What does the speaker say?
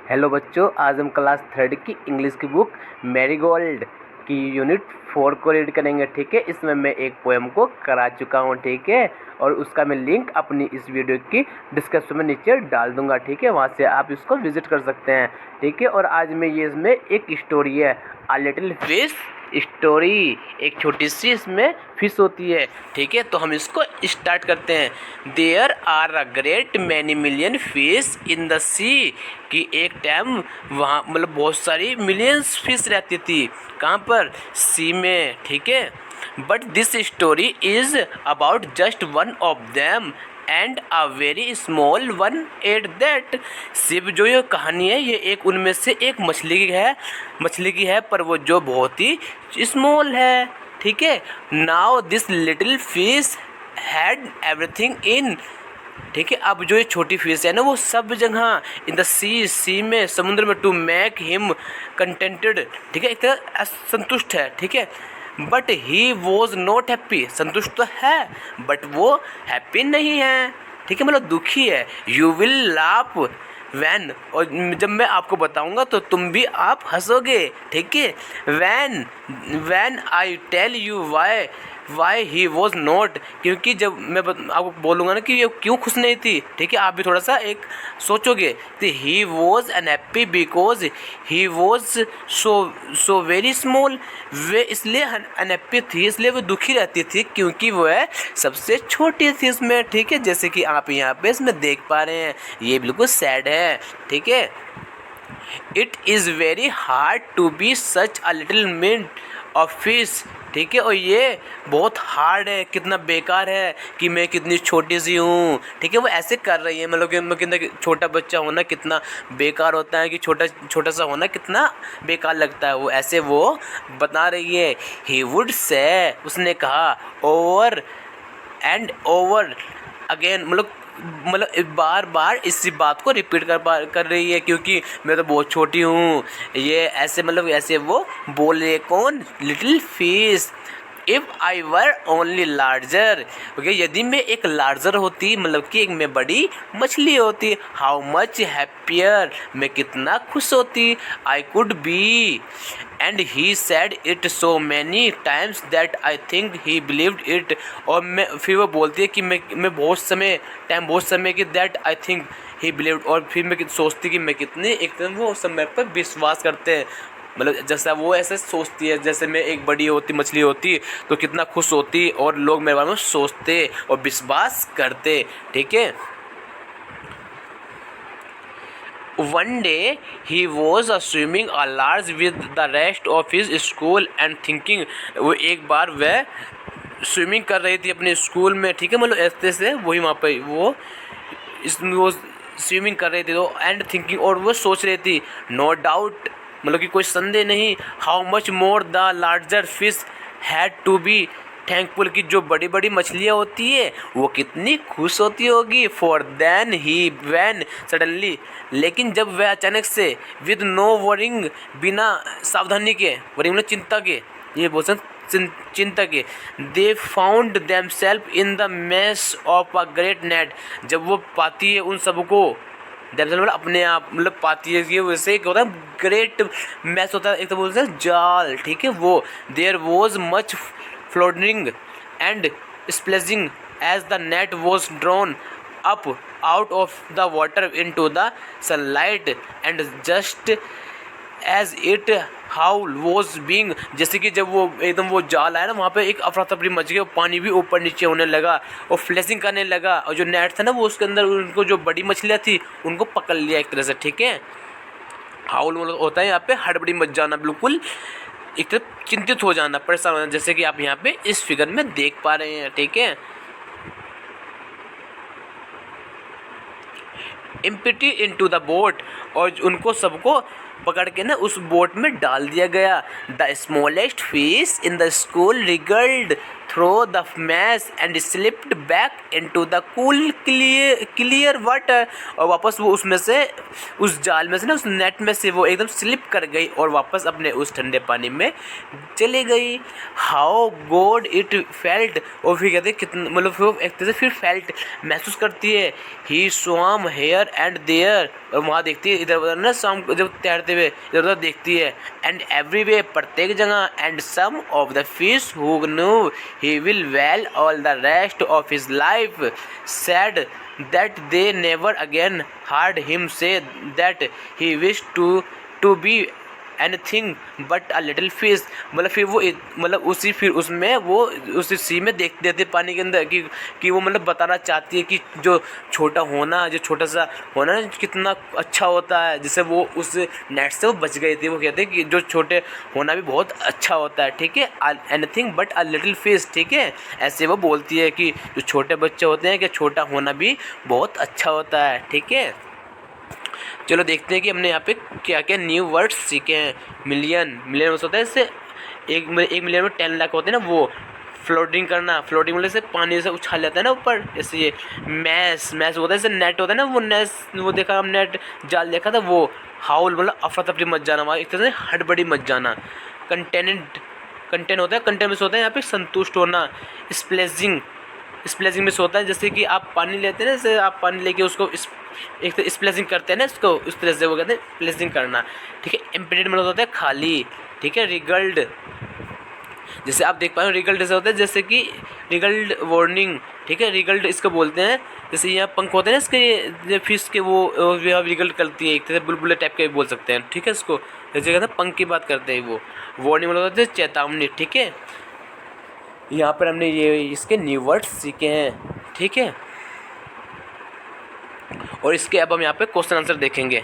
Hello बच्चों, आज हम क्लास थर्ड की इंग्लिश की बुक मैरीगोल्ड की यूनिट 4 को रीड करेंगे। ठीक है, इसमें मैं एक पोएम को करा चुका हूँ। ठीक है, और उसका मैं लिंक अपनी इस वीडियो की डिस्क्रिप्शन में नीचे डाल दूंगा। ठीक है, वहाँ से आप इसको विजिट कर सकते हैं। ठीक है, और आज में ये इसमें एक स्टोरी है, अ लिटिल फिश स्टोरी। एक छोटी सी इसमें फिश होती है। ठीक है, तो हम इसको स्टार्ट करते हैं। There are a great many million fish in the sea, कि एक टाइम वहाँ मतलब बहुत सारी मिलियंस फिश रहती थी। कहाँ पर? सी में। ठीक है, but this story is about just one of them and a very small one at that. सिर्फ जो ये कहानी है, ये एक उनमें से एक मछली की है, पर वो जो बहुत ही स्मॉल है। ठीक है, now this little fish had everything in. ठीक है, अब जो ये छोटी फिश है ना, वो सब जगह इन द सी में, समुद्र में, टू मेक हिम कंटेंटेड। ठीक है, एक तरह संतुष्ट है। ठीक है, but he was not happy. संतुष्ट तो है बट वो हैप्पी नहीं है। ठीक है, मतलब दुखी है। यू विल लाफ वैन, और जब मैं आपको बताऊंगा तो तुम भी आप हंसोगे। ठीक है, when I tell you why he was not, क्योंकि जब मैं आपको बोलूँगा ना कि ये क्यों खुश नहीं थी। ठीक है, आप भी थोड़ा सा एक सोचोगे। तो he was unhappy because he was so very small. वे इसलिए अनहैप्पी थी, इसलिए वो दुखी रहती थी क्योंकि वह सबसे छोटी थी इसमें। ठीक है, जैसे कि आप यहाँ पे इसमें देख पा रहे हैं, ये बिल्कुल सैड है। ठीक है, it is very hard to be such a little mint of fish. ठीक है, और ये बहुत हार्ड है, कितना बेकार है कि मैं कितनी छोटी सी हूँ। ठीक है, वो ऐसे कर रही है, मतलब कि छोटा बच्चा होना कितना बेकार होता है, कि छोटा सा होना कितना बेकार लगता है, वो ऐसे वो बता रही है। ही वुड से, उसने कहा, ओवर एंड ओवर अगेन, मतलब बार बार इसी बात को रिपीट कर रही है, क्योंकि मैं तो बहुत छोटी हूँ। ये ऐसे मतलब ऐसे वो बोले, कौन? Little fish. If I were only larger, okay, यदि मैं एक लार्जर होती, मतलब कि एक मैं बड़ी मछली होती, हाउ मच हैप्पियर, मैं कितना खुश होती, I could be. And he said it so many times that I think he believed it, और मैं फिर वो बोलती है कि मैं बहुत समय की that I think he believed, और फिर मैं सोचती कि मैं कितने एकदम वो समय पर विश्वास करते हैं। मतलब जैसा वो ऐसे सोचती है, जैसे मैं एक बड़ी होती मछली होती तो कितना खुश होती और लोग मेरे बारे में सोचते और विश्वास करते। ठीक है, one day he was swimming a large with the rest of his school and thinking, वो एक बार वह स्विमिंग कर रही थी अपने स्कूल में। ठीक है, मतलब ऐसे से वही वहाँ पे वो स्विमिंग कर रही थी, तो एंड थिंकिंग, और वो सोच रही थी, नो डाउट, मतलब कि कोई संदेह नहीं, how much more the larger fish had to be thankful, की जो बड़ी बड़ी मछलियाँ होती है वो कितनी खुश होती होगी। For then he when suddenly, लेकिन जब वह अचानक से, विद नो वरिंग, बिना सावधानी के, वरिंग मतलब चिंता के, ये बोल सकते चिंता के, they found them self in the mess of a great net, जब वो पाती है उन सबको, मतलब अपने आप, मतलब पाती है, ये वैसे एक होता है ग्रेट मैस होता है, एक तो बोलते हैं जाल। ठीक है, वो there was much floating and splashing as the net was drawn up out of the water into the sunlight and just as it how was being, जैसे कि जब वो एकदम वो जाल आया ना, वहाँ पे एक अफरा तफरी मच गई, पानी भी ऊपर नीचे होने लगा और फ्लैशिंग करने लगा, और जो नेट था ना वो उसके अंदर उनको जो बड़ी मछलियाँ थी उनको पकड़ लिया एक तरह से। ठीक है, हाउल मतलब होता है यहाँ पे हड़बड़ी मच जाना, बिल्कुल एक तरह चिंतित हो जाना, परेशान हो जाना, जैसे कि आप यहाँ पे इस फिगर में देख पा रहे हैं। ठीक है, इम्पिटी इनटू द बोट, और उनको सबको पकड़ के ना उस बोट में डाल दिया गया। The smallest fish in the school wriggled through the mesh and slipped back into the cool clear water. और वापस वो उसमें से, उस जाल में से ना, उस नेट में से वो एकदम स्लिप कर गई और वापस अपने उस ठंडे पानी में चली गई। हाउ गॉड इट फेल्ट, और फिर कहते कितना, मतलब फिर एक तरह से फिर फेल्ट महसूस करती है। ही स्वाम हेयर एंड देयर, और वहाँ देखती है इधर उधर ना, शाम को जब तैरते हुए इधर उधर देखती है। एंड एवरीवे, प्रत्येक जगह। And some of the fish who knew he will well all the rest of his life said that they never again heard him say that he wished to be anything but a little fish। मतलब फिर वो मतलब उसी फिर उसमें वो उसी सी में देख देते पानी के अंदर कि वो मतलब बताना चाहती है कि जो छोटा होना, जो छोटा सा होना कितना अच्छा होता है, जिससे वो उस नेट से वो बच गई थी। वो कहते हैं कि जो छोटे होना भी बहुत अच्छा होता है, ठीक है, anything but a little fish, ठीक है, ऐसे वो बोलती है कि जो छोटे बच्चे होते हैं कि छोटा होना भी बहुत अच्छा होता है, ठीक है। चलो देखते हैं कि हमने यहाँ पे क्या क्या न्यू वर्ड्स सीखे हैं। मिलियन, मिलियन होता है, इससे एक मिलियन में 10 लाख होते हैं ना। वो फ्लोटिंग करना, फ्लोटिंग मतलब से पानी से उछाल जाता है ना ऊपर, जैसे ये मैस, मैस होता है जैसे नेट होता है ना, वो नेस, वो देखा हम नेट जाल देखा था। वो हाउल मतलब अफरा तफरी मच जाना, वहाँ एक तरह से हड़बड़ी मच जाना। कंटेनेंट, कंटेंट होता है, कंटेंट में होता है यहाँ पे संतुष्ट होना। स्प्लेजिंग, स्प्लेजिंग में होता है जैसे कि आप पानी लेते हैं ना, जैसे आप पानी लेके उसको एक तो स्प्लेजिंग करते हैं ना, इसको उस तरह से वो कहते हैं स्प्लेजिंग करना, ठीक है। एम्प्टीड मतलब होता है खाली, ठीक है। रिगल्ड, जैसे आप देख पा रहे हो रिगल्ड जैसे होता है, जैसे कि रिगल्ड वार्निंग, ठीक है। रिगल्ड इसको बोलते हैं, जैसे यहाँ पंख होते हैं ना इसके फिश के, वो रिगल्ड करती है, एक तरह से बुलबुले टाइप के बोल सकते हैं, ठीक है। इसको जैसे कहते हैं पंख की बात करते हैं, वो वार्निंग मतलब होता है चेतावनी, ठीक है। यहाँ पर हमने ये इसके न्यू वर्ड्स सीखे हैं, ठीक है। और इसके अब हम यहाँ पे क्वेश्चन आंसर देखेंगे।